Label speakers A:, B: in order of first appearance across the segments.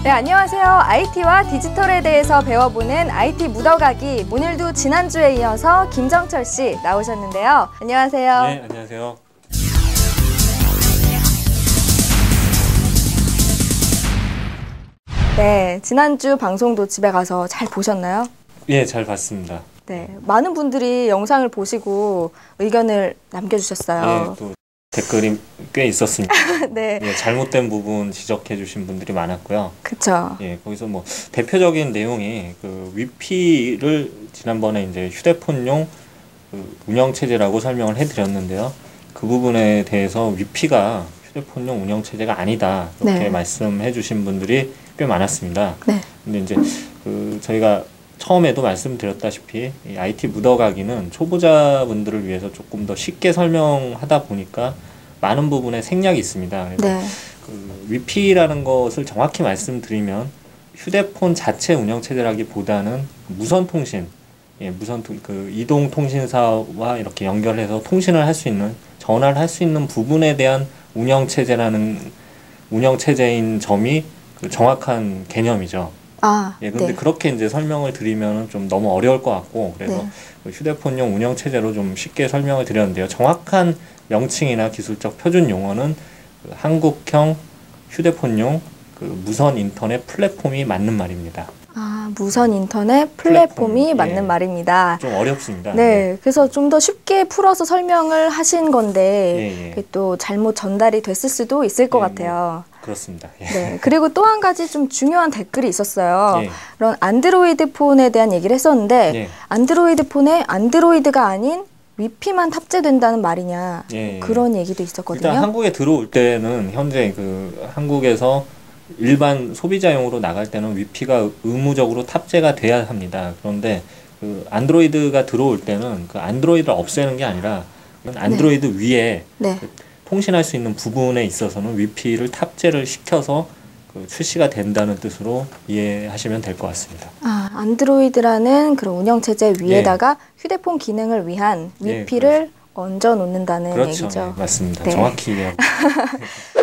A: 네, 안녕하세요. IT와 디지털에 대해서 배워보는 IT 묻어가기. 오늘도 지난주에 이어서 김정철 씨 나오셨는데요. 안녕하세요.
B: 네, 안녕하세요.
A: 네, 지난주 방송도 집에 가서 잘 보셨나요?
B: 예, 잘 봤습니다.
A: 네, 많은 분들이 영상을 보시고 의견을 남겨주셨어요.
B: 예, 또 댓글이 꽤 있었습니다.
A: 네.
B: 예, 잘못된 부분 지적해 주신 분들이 많았고요.
A: 그쵸.
B: 예, 거기서 뭐 대표적인 내용이 그 위피를 지난번에 이제 휴대폰용 그 운영체제라고 설명을 해드렸는데요. 그 부분에 대해서 위피가 휴대폰용 운영체제가 아니다. 이렇게
A: 네.
B: 말씀해 주신 분들이 꽤 많았습니다.
A: 네.
B: 근데 이제 그 저희가 처음에도 말씀드렸다시피 이 IT 묻어가기는 초보자분들을 위해서 조금 더 쉽게 설명하다 보니까 많은 부분에 생략이 있습니다. 그래서
A: 네.
B: 그 위피라는 것을 정확히 말씀드리면 휴대폰 자체 운영체제라기보다는 무선통신, 그 이동통신사와 이렇게 연결해서 통신을 할 수 있는, 전화를 할 수 있는 부분에 대한 운영체제인 점이 그 정확한 개념이죠. 근데
A: 네.
B: 그렇게 이제 설명을 드리면 좀 너무 어려울 것 같고, 그래서
A: 네.
B: 그 휴대폰용 운영체제로 좀 쉽게 설명을 드렸는데요. 정확한 명칭이나 기술적 표준 용어는 그 한국형 휴대폰용 그 무선 인터넷 플랫폼이 맞는 말입니다.
A: 무선 인터넷 플랫폼이
B: 플랫폼,
A: 맞는
B: 예.
A: 말입니다.
B: 좀 어렵습니다.
A: 네, 그래서 좀 더 쉽게 풀어서 설명을 하신 건데 그게 또 잘못 전달이 됐을 수도 있을 것 같아요.
B: 그렇습니다. 예.
A: 네, 그리고 또 한 가지 좀 중요한 댓글이 있었어요.
B: 예.
A: 그런 안드로이드 폰에 대한 얘기를 했었는데
B: 예.
A: 안드로이드 폰에 안드로이드가 아닌 위피만 탑재된다는 말이냐 그런 얘기도 있었거든요.
B: 일단 한국에 들어올 때는 현재 그 한국에서 일반 소비자용으로 나갈 때는 위피가 의무적으로 탑재가 돼야 합니다. 그런데 그 안드로이드가 들어올 때는 그 안드로이드를 없애는 게 아니라 안드로이드 위에 그 통신할 수 있는 부분에 있어서는 위피를 탑재를 시켜서 그 출시가 된다는 뜻으로 이해하시면 될 것 같습니다.
A: 안드로이드라는 그런 운영체제 위에다가 휴대폰 기능을 위한 위피를 얹어 놓는다는
B: 그렇죠.
A: 얘기죠.
B: 네, 맞습니다.
A: 네.
B: 정확히 이해하고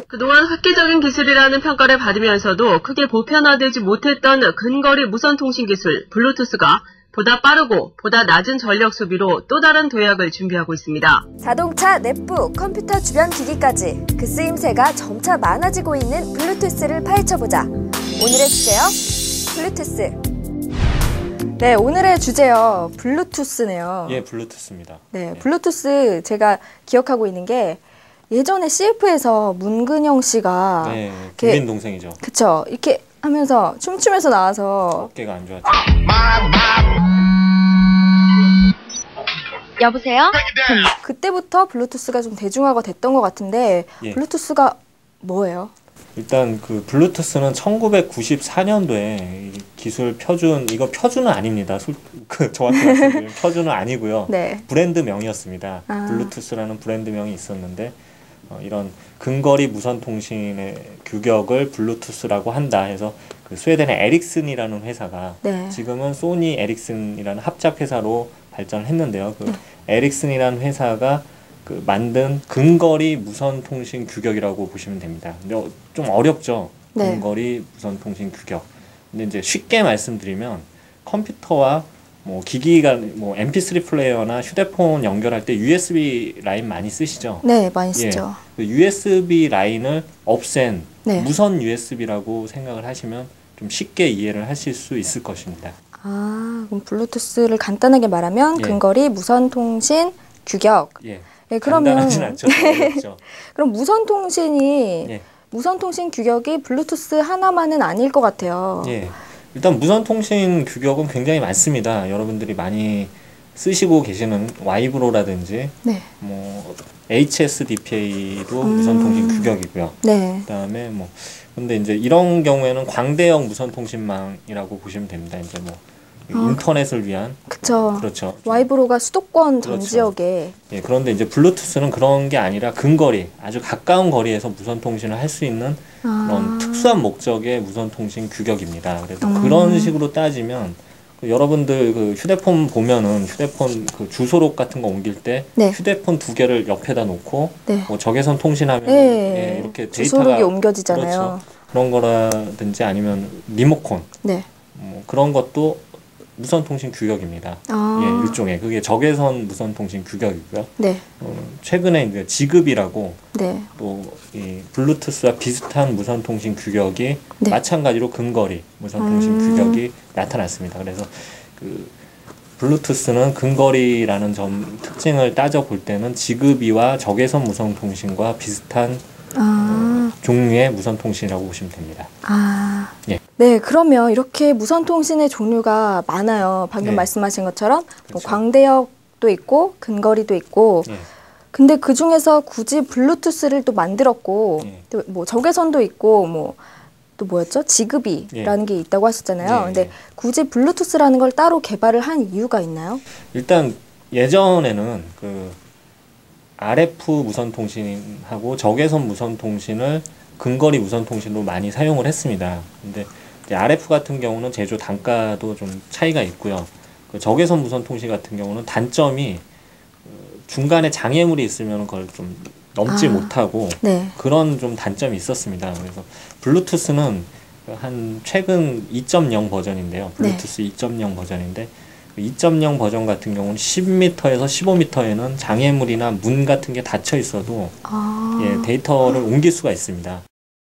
C: 그동안 획기적인 기술이라는 평가를 받으면서도 크게 보편화되지 못했던 근거리 무선통신 기술 블루투스가 보다 빠르고 보다 낮은 전력 소비로 또 다른 도약을 준비하고 있습니다.
A: 자동차, 넷북, 컴퓨터 주변 기기까지 그 쓰임새가 점차 많아지고 있는 블루투스를 파헤쳐보자. 오늘의 주제요, 블루투스. 네, 오늘의 주제요, 블루투스네요.
B: 예, 블루투스입니다.
A: 네, 블루투스 제가 기억하고 있는 게 예전에 CF에서 문근영 씨가
B: 국민 동생이죠.
A: 그쵸, 이렇게 하면서 춤추면서 나와서
B: 어깨가 안 좋았죠.
D: 여보세요?
A: 그때부터 블루투스가 좀 대중화가 됐던 것 같은데 블루투스가 뭐예요?
B: 일단 그 블루투스는 1994년도에 기술 표준, 이거 표준은 아닙니다. 정확히 말씀드리면 표준은 아니고요.
A: 네.
B: 브랜드명이었습니다. 블루투스라는 브랜드명이 있었는데 이런 근거리 무선통신의 규격을 블루투스라고 한다 해서 그 스웨덴의 에릭슨이라는 회사가 지금은 소니 에릭슨이라는 합작 회사로 발전했는데요. 그 에릭슨이라는 회사가 그 만든 근거리 무선통신 규격이라고 보시면 됩니다. 근데 좀 어렵죠. 근거리 무선통신 규격. 근데 이제 쉽게 말씀드리면 컴퓨터와 뭐 기기가 뭐 MP3 플레이어나 휴대폰 연결할 때 USB 라인 많이 쓰시죠?
A: 네, 많이 쓰죠.
B: 그 USB 라인을 없앤 무선 USB라고 생각을 하시면 좀 쉽게 이해를 하실 수 있을 것입니다.
A: 그럼 블루투스를 간단하게 말하면 근거리 무선통신 규격. 그러면
B: 간단하진 않죠. 어렵죠.
A: 그럼 무선통신 규격이 블루투스 하나만은 아닐 것 같아요.
B: 일단 무선통신 규격은 굉장히 많습니다. 여러분들이 많이 쓰시고 계시는 와이브로라든지 뭐 HSDPA도 무선통신 규격이고요. 그다음에 뭐 근데 이제 이런 경우에는 광대역 무선통신망이라고 보시면 됩니다. 이제 뭐 인터넷을 위한 그렇죠.
A: 와이브로가 수도권 전 지역에
B: 그런데 이제 블루투스는 그런 게 아니라 근거리, 아주 가까운 거리에서 무선 통신을 할 수 있는 그런 특수한 목적의 무선 통신 규격입니다. 그래서 그런 식으로 따지면 여러분들 그 휴대폰 보면은 휴대폰 그 주소록 같은 거 옮길 때 휴대폰 두 개를 옆에다 놓고 뭐 적외선 통신하면 이렇게 데이터가
A: 주소록이 옮겨지잖아요.
B: 그렇죠. 그런 거라든지 아니면 리모컨
A: 네.
B: 그런 것도 무선통신 규격입니다. 예, 일종의 그게 적외선 무선통신 규격이고요.
A: 네.
B: 최근에 이제 지급이라고
A: 네.
B: 또 이 블루투스와 비슷한 무선통신 규격이
A: 네.
B: 마찬가지로 근거리 무선통신 규격이 나타났습니다. 그래서 그 블루투스는 근거리라는 점 특징을 따져볼 때는 지급이와 적외선 무선통신과 비슷한 종류의 무선통신이라고 보시면 됩니다. 예.
A: 네, 그러면 이렇게 무선통신의 종류가 많아요. 방금
B: 네.
A: 말씀하신 것처럼
B: 그렇죠.
A: 뭐 광대역도 있고 근거리도 있고
B: 예.
A: 근데 그 중에서 굳이 블루투스를 또 만들었고
B: 예.
A: 또 뭐 적외선도 있고 뭐 또 뭐였죠? 지급이라는 게 있다고 하셨잖아요.
B: 예.
A: 근데 굳이 블루투스라는 걸 따로 개발을 한 이유가 있나요?
B: 일단 예전에는 그 RF 무선통신하고 적외선 무선통신을 근거리 무선통신으로 많이 사용을 했습니다. 근데 이제 RF 같은 경우는 제조 단가도 좀 차이가 있고요. 그 적외선 무선통신 같은 경우는 단점이 중간에 장애물이 있으면 그걸 좀 넘지 못하고
A: 네.
B: 그런 좀 단점이 있었습니다. 그래서 블루투스는 한 최근 2.0 버전인데요. 블루투스 2.0 버전인데 2.0 버전 같은 경우는 10m에서 15m에는 장애물이나 문 같은 게 닫혀 있어도 예, 데이터를 옮길 수가 있습니다.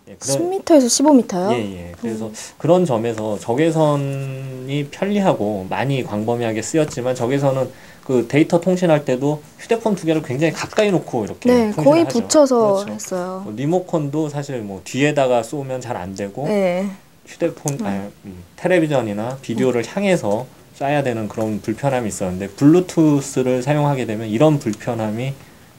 B: 예,
A: 10m에서 15m요?
B: 예, 예. 그래서 그런 점에서 적외선이 편리하고 많이 광범위하게 쓰였지만 적외선은 그 데이터 통신할 때도 휴대폰 두 개를 굉장히 가까이 놓고 이렇게
A: 네,
B: 통신을
A: 거의
B: 하죠.
A: 붙여서
B: 그렇죠.
A: 했어요.
B: 리모컨도 사실 뭐 뒤에다가 쏘면 잘 안 되고
A: 네.
B: 휴대폰, 텔레비전이나 비디오를 향해서 쏴야 되는 그런 불편함이 있었는데 블루투스를 사용하게 되면 이런 불편함이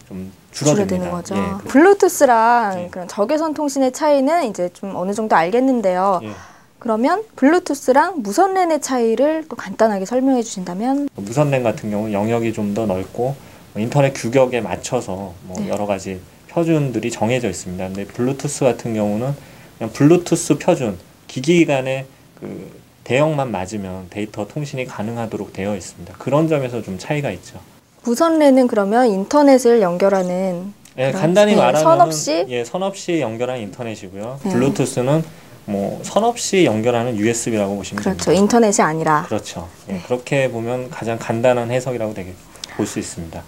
B: 좀 줄어듭니다.
A: 거죠.
B: 예,
A: 블루투스랑
B: 예.
A: 그런 적외선 통신의 차이는 이제 좀 어느 정도 알겠는데요.
B: 예.
A: 그러면 블루투스랑 무선랜의 차이를 또 간단하게 설명해 주신다면?
B: 무선랜 같은 경우는 영역이 좀 더 넓고 인터넷 규격에 맞춰서 뭐
A: 네.
B: 여러 가지 표준들이 정해져 있습니다. 근데 블루투스 같은 경우는 그냥 블루투스 표준, 기기 간의 그 대역만 맞으면 데이터 통신이 가능하도록 되어 있습니다. 그런 점에서 좀 차이가 있죠.
A: 무선랜은 그러면 인터넷을 연결하는
B: 예, 간단히 말하면
A: 선 없이
B: 연결한 인터넷이고요.
A: 네.
B: 블루투스는 뭐 선 없이 연결하는 USB라고 보시면
A: 그렇죠.
B: 됩니다.
A: 인터넷이 아니라.
B: 그렇죠. 예,
A: 네.
B: 그렇게 보면 가장 간단한 해석이라고 볼 수 있습니다.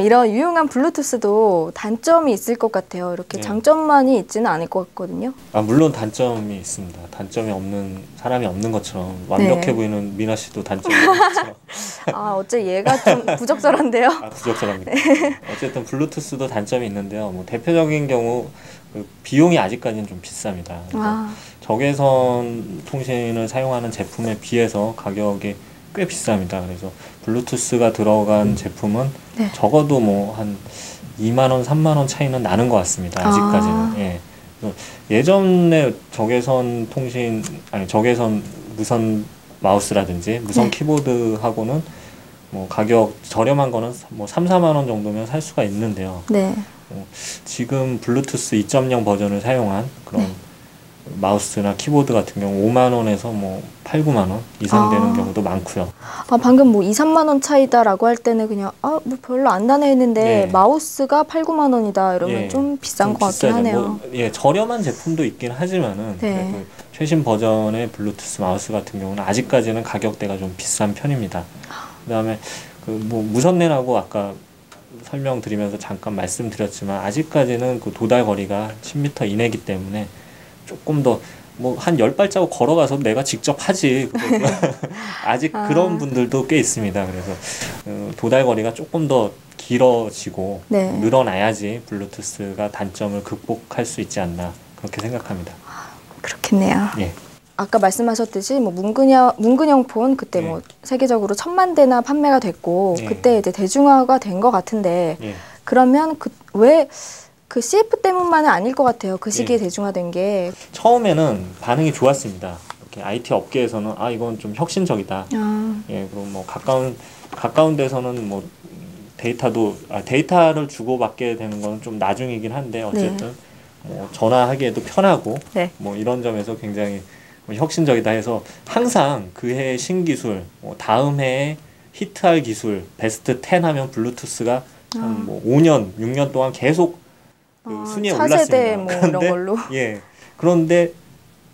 A: 이런 유용한 블루투스도 단점이 있을 것 같아요. 이렇게
B: 네.
A: 장점만이 있지는 않을 것 같거든요.
B: 물론 단점이 있습니다. 단점이 없는 사람이 없는 것처럼 완벽해
A: 네.
B: 보이는 미나 씨도 단점이 있죠.
A: 어째 얘가 좀 부적절한데요?
B: 부적절합니다. 어쨌든 블루투스도 단점이 있는데요. 뭐 대표적인 경우 그 비용이 아직까지는 좀 비쌉니다. 그래서 적외선 통신을 사용하는 제품에 비해서 가격이 꽤 비쌉니다. 그래서 블루투스가 들어간 제품은
A: 네.
B: 적어도 뭐 한 2만 원, 3만 원 차이는 나는 것 같습니다. 아직까지는. 예. 예전에 적외선 무선 마우스라든지 무선
A: 네.
B: 키보드하고는 뭐 가격 저렴한 거는 뭐 3, 4만 원 정도면 살 수가 있는데요.
A: 네.
B: 지금 블루투스 2.0 버전을 사용한 그런 마우스나 키보드 같은 경우 5만 원에서 뭐 8, 9만 원 이상 되는 경우도 많고요.
A: 방금 뭐 2, 3만 원 차이다라고 할 때는 그냥 뭐 별로 안 나네 했는데
B: 네.
A: 마우스가 8, 9만 원이다 이러면
B: 예,
A: 좀 비싼 것 같긴
B: 비싸죠.
A: 하네요.
B: 저렴한 제품도 있긴 하지만은
A: 네.
B: 그래도 최신 버전의 블루투스 마우스 같은 경우는 아직까지는 가격대가 좀 비싼 편입니다. 그다음에 그 뭐 무선랜하고 아까 설명드리면서 잠깐 말씀드렸지만 아직까지는 그 도달 거리가 10m 이내이기 때문에 조금 더 뭐 한 10발자국 걸어가서 내가 직접 하지. 아직 그런 분들도 꽤 있습니다. 그래서 도달 거리가 조금 더 길어지고
A: 네.
B: 늘어나야지 블루투스가 단점을 극복할 수 있지 않나 그렇게 생각합니다.
A: 그렇겠네요.
B: 예.
A: 아까 말씀하셨듯이 뭐 문근형 폰 그때 뭐 세계적으로 1000만 대나 판매가 됐고 그때 이제 대중화가 된 것 같은데 그러면 왜 그 CF 때문만은 아닐 것 같아요. 그 시기에 대중화된 게.
B: 처음에는 반응이 좋았습니다. 이렇게 IT 업계에서는 이건 좀 혁신적이다. 그럼 뭐 가까운 데서는 뭐 데이터를 주고받게 되는 건 좀 나중이긴 한데 어쨌든 뭐 전화하기에도 편하고 뭐 이런 점에서 굉장히 혁신적이다 해서 항상 그 해의 신기술, 뭐 다음 해에 히트할 기술, 베스트 10 하면 블루투스가 한 뭐 5년, 6년 동안 계속 그 순위에 올랐습니다.
A: 뭐 이런 걸로.
B: 그런데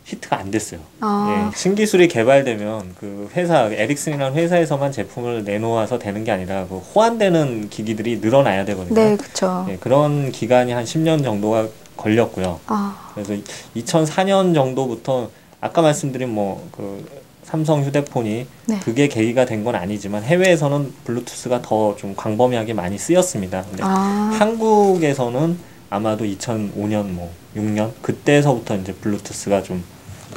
B: 히트가 안 됐어요. 예, 신기술이 개발되면 그 회사 에릭슨이라는 회사에서만 제품을 내놓아서 되는 게 아니라 그 호환되는 기기들이 늘어나야 되거든요.
A: 네, 그렇죠.
B: 예, 그런 기간이 한 10년 정도가 걸렸고요. 그래서 2004년 정도부터 아까 말씀드린 뭐 그 삼성 휴대폰이
A: 네.
B: 그게 계기가 된 건 아니지만 해외에서는 블루투스가 더 좀 광범위하게 많이 쓰였습니다. 근데 한국에서는 아마도 2005년 뭐 6년 그때서부터 이제 블루투스가 좀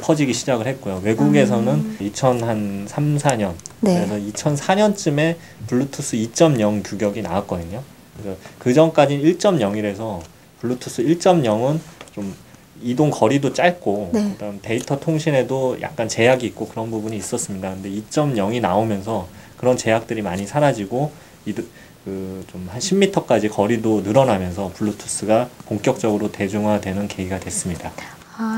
B: 퍼지기 시작을 했고요. 외국에서는 2003, 4년
A: 네.
B: 그래서 2004년쯤에 블루투스 2.0 규격이 나왔거든요. 그래서 그 전까지는 1.0이라서 블루투스 1.0은 좀 이동 거리도 짧고
A: 네.
B: 그다음 데이터 통신에도 약간 제약이 있고 그런 부분이 있었습니다. 근데 2.0이 나오면서 그런 제약들이 많이 사라지고 좀 한 10m까지 거리도 늘어나면서 블루투스가 본격적으로 대중화되는 계기가 됐습니다.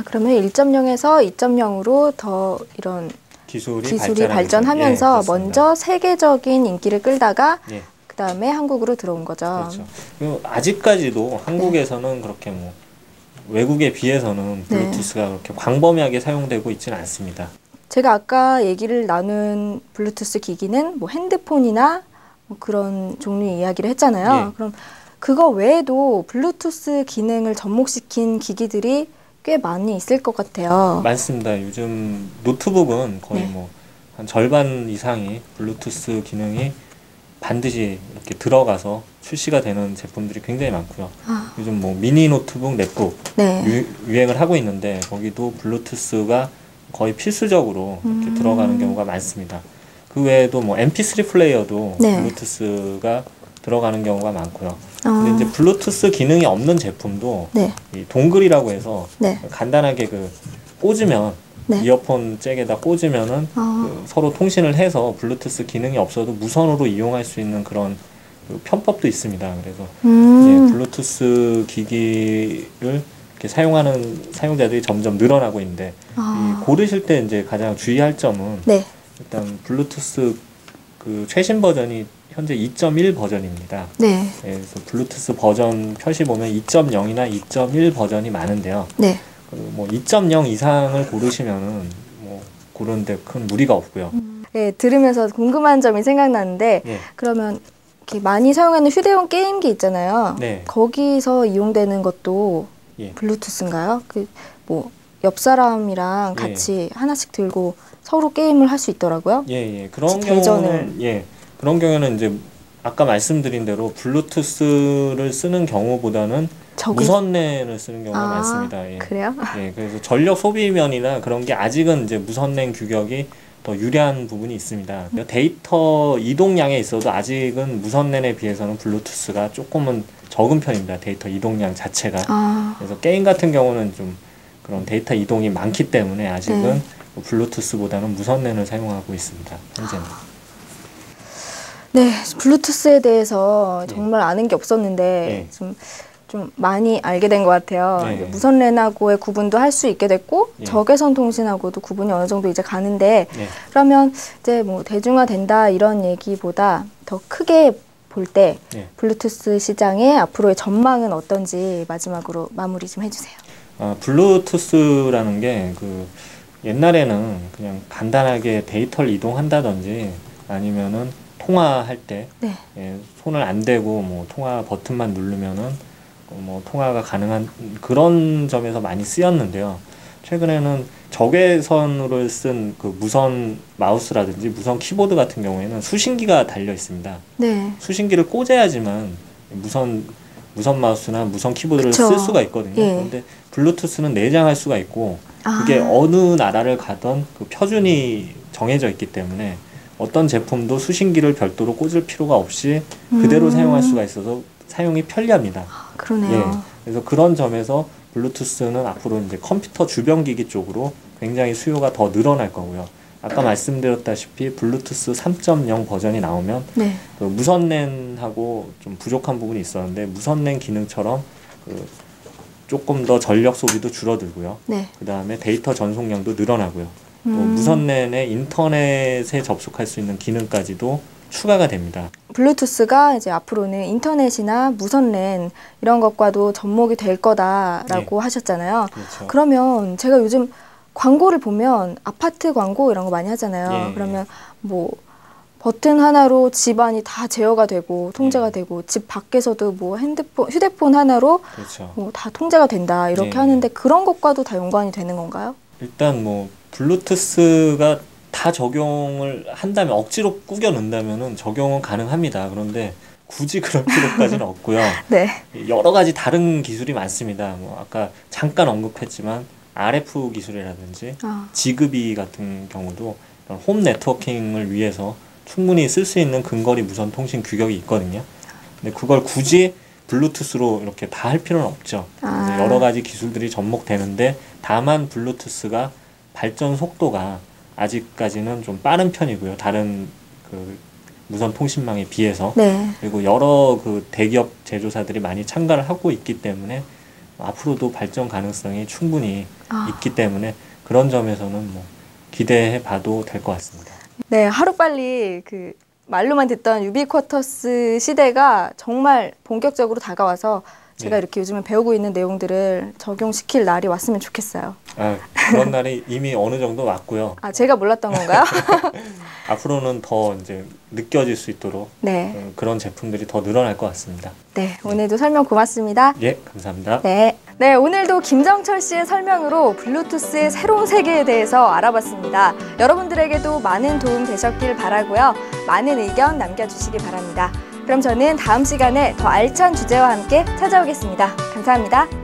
A: 그러면 1.0에서 2.0으로 더 이런 기술이 발전하면서
B: 예,
A: 먼저 세계적인 인기를 끌다가
B: 예.
A: 그 다음에 한국으로 들어온 거죠.
B: 그렇죠. 그리고 아직까지도 한국에서는 그렇게 뭐 외국에 비해서는 블루투스가 그렇게 광범위하게 사용되고 있지는 않습니다.
A: 제가 아까 얘기를 나눈 블루투스 기기는 뭐 핸드폰이나 뭐 그런 종류의 이야기를 했잖아요.
B: 예.
A: 그럼 그거 외에도 블루투스 기능을 접목시킨 기기들이 꽤 많이 있을 것 같아요.
B: 많습니다. 요즘 노트북은 거의 뭐 한 절반 이상이 블루투스 기능이 반드시 이렇게 들어가서 출시가 되는 제품들이 굉장히 많고요. 요즘 뭐 미니 노트북, 넷북 유행을 하고 있는데 거기도 블루투스가 거의 필수적으로 이렇게 들어가는 경우가 많습니다. 그 외에도 뭐 MP3 플레이어도 블루투스가 들어가는 경우가 많고요. 근데 이제 블루투스 기능이 없는 제품도 이 동글이라고 해서 간단하게 그 꽂으면 이어폰 잭에다 꽂으면은 그 서로 통신을 해서 블루투스 기능이 없어도 무선으로 이용할 수 있는 그런 그 편법도 있습니다. 그래서 예, 블루투스 기기를 이렇게 사용하는 사용자들이 점점 늘어나고 있는데 이 고르실 때 이제 가장 주의할 점은 일단 블루투스 그 최신 버전이 현재 2.1 버전입니다. 예, 그래서 블루투스 버전 표시 보면 2.0이나 2.1 버전이 많은데요. 뭐 2.0 이상을 고르시면은 뭐 고르는데 큰 무리가 없고요.
A: 네, 들으면서 궁금한 점이 생각나는데 그러면 이렇게 많이 사용하는 휴대용 게임기 있잖아요. 거기서 이용되는 것도 블루투스인가요? 그 뭐 옆 사람이랑 같이 하나씩 들고 서로 게임을 할 수 있더라고요.
B: 그런 경우는 그런 경우는 이제 아까 말씀드린 대로 블루투스를 쓰는 경우보다는 무선랜을 쓰는 경우가 많습니다.
A: 그래요?
B: 그래서 전력 소비면이나 그런 게 아직은 이제 무선랜 규격이 더 유리한 부분이 있습니다. 데이터 이동량에 있어도 아직은 무선랜에 비해서는 블루투스가 조금은 적은 편입니다. 데이터 이동량 자체가. 그래서 게임 같은 경우는 좀 그런 데이터 이동이 많기 때문에 아직은 블루투스보다는 무선랜을 사용하고 있습니다. 현재는.
A: 네, 블루투스에 대해서 정말 아는 게 없었는데 좀 많이 알게 된 것 같아요. 무선랜하고의 구분도 할 수 있게 됐고 적외선 통신하고도 구분이 어느 정도 이제 가는데 그러면 이제 뭐 대중화된다 이런 얘기보다 더 크게 볼 때 블루투스 시장의 앞으로의 전망은 어떤지 마지막으로 마무리 좀 해주세요.
B: 블루투스라는 게 그 옛날에는 그냥 간단하게 데이터를 이동한다든지 아니면은 통화할 때 손을 안 대고 뭐 통화 버튼만 누르면은 뭐 통화가 가능한 그런 점에서 많이 쓰였는데요. 최근에는 적외선으로 쓴 그 무선 마우스라든지 무선 키보드 같은 경우에는 수신기가 달려 있습니다. 수신기를 꽂아야지만 무선 마우스나 무선 키보드를 쓸 수가 있거든요. 그런데 블루투스는 내장할 수가 있고 그게 어느 나라를 가던 그 표준이 정해져 있기 때문에 어떤 제품도 수신기를 별도로 꽂을 필요가 없이 그대로 사용할 수가 있어서 사용이 편리합니다.
A: 그러네요.
B: 그래서 그런 점에서 블루투스는 앞으로 이제 컴퓨터 주변 기기 쪽으로 굉장히 수요가 더 늘어날 거고요. 아까 말씀드렸다시피 블루투스 3.0 버전이 나오면 그 무선랜하고 좀 부족한 부분이 있었는데 무선랜 기능처럼 그 조금 더 전력 소비도 줄어들고요. 그 다음에 데이터 전송량도 늘어나고요. 또 무선랜의 인터넷에 접속할 수 있는 기능까지도 추가가 됩니다.
A: 블루투스가 이제 앞으로는 인터넷이나 무선랜 이런 것과도 접목이 될 거다라고 하셨잖아요. 그러면 제가 요즘 광고를 보면 아파트 광고 이런 거 많이 하잖아요.
B: 예.
A: 그러면 뭐 버튼 하나로 집안이 다 제어가 되고 통제가 되고 집 밖에서도 뭐 휴대폰 하나로
B: 그렇죠.
A: 뭐 다 통제가 된다 이렇게
B: 예.
A: 하는데 그런 것과도 다 연관이 되는 건가요?
B: 일단 뭐 블루투스가 다 적용을 한다면 억지로 꾸겨 넣는다면은 적용은 가능합니다. 그런데 굳이 그럴 필요까지는 없고요.
A: 네.
B: 여러 가지 다른 기술이 많습니다. 뭐 아까 잠깐 언급했지만 RF 기술이라든지 지그비 같은 경우도 홈 네트워킹을 위해서 충분히 쓸 수 있는 근거리 무선 통신 규격이 있거든요. 근데 그걸 굳이 블루투스로 이렇게 다 할 필요는 없죠. 여러 가지 기술들이 접목되는데 다만 블루투스가 발전 속도가 아직까지는 좀 빠른 편이고요. 다른 그 무선 통신망에 비해서.
A: 네.
B: 그리고 여러 그 대기업 제조사들이 많이 참가를 하고 있기 때문에 앞으로도 발전 가능성이 충분히 있기 때문에 그런 점에서는 뭐 기대해 봐도 될 것 같습니다.
A: 네, 하루빨리 그 말로만 듣던 유비쿼터스 시대가 정말 본격적으로 다가와서 제가 이렇게 요즘에 배우고 있는 내용들을 적용시킬 날이 왔으면 좋겠어요.
B: 그런 날이 이미 어느 정도 왔고요.
A: 제가 몰랐던 건가요?
B: 앞으로는 더 이제 느껴질 수 있도록
A: 네.
B: 그런 제품들이 더 늘어날 것 같습니다.
A: 네, 오늘도 설명 고맙습니다.
B: 예, 감사합니다.
A: 네. 네, 오늘도 김정철 씨의 설명으로 블루투스의 새로운 세계에 대해서 알아봤습니다. 여러분들에게도 많은 도움 되셨길 바라고요. 많은 의견 남겨주시기 바랍니다. 그럼 저는 다음 시간에 더 알찬 주제와 함께 찾아오겠습니다. 감사합니다.